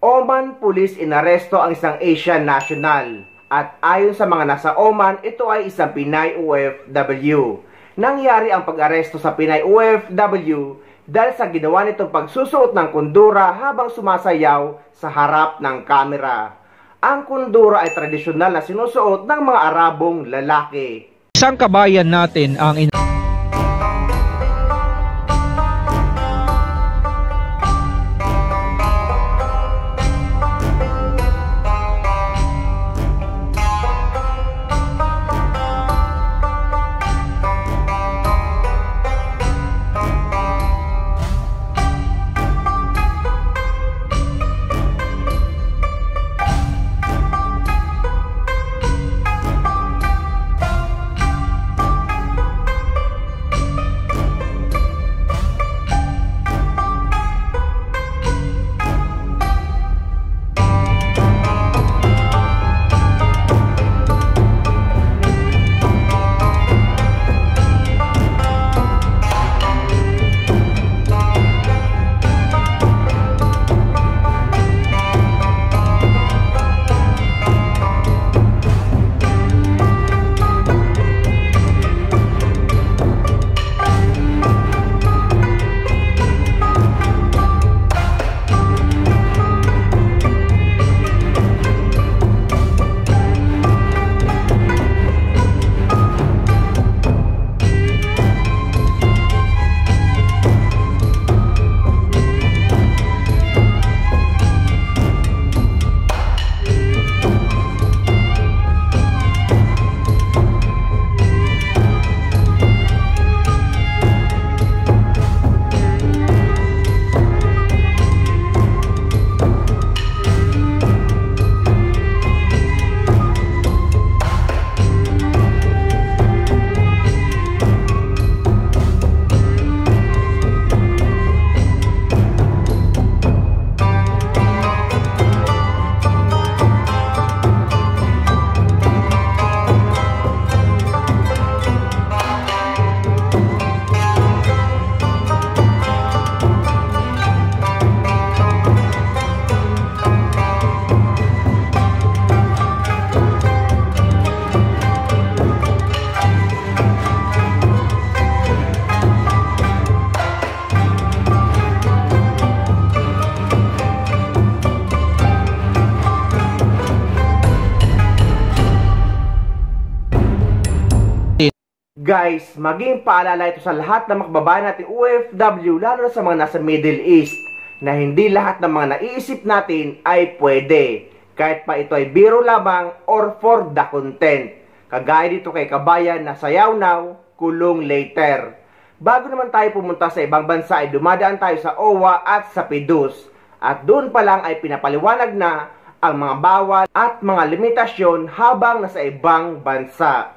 Oman Police inaresto ang isang Asian national. At ayon sa mga nasa Oman, ito ay isang Pinay OFW. Nangyari ang pag-aresto sa Pinay OFW dahil sa ginawa nitong pagsusuot ng kundura habang sumasayaw sa harap ng kamera. Ang kundura ay tradisyonal na sinusuot ng mga Arabong lalaki. Isang kabayan natin ang Guys, maging paalala ito sa lahat ng mga kababayan natin OFW, lalo na sa mga nasa Middle East, na hindi lahat ng mga naiisip natin ay pwede, kahit pa ito ay biro lamang or for the content. Kagaya dito kay kabayan na sayaw now, kulong later. Bago naman tayo pumunta sa ibang bansa ay dumadaan tayo sa OWA at sa PIDUS. At doon pa lang ay pinapaliwanag na ang mga bawal at mga limitasyon habang nasa ibang bansa.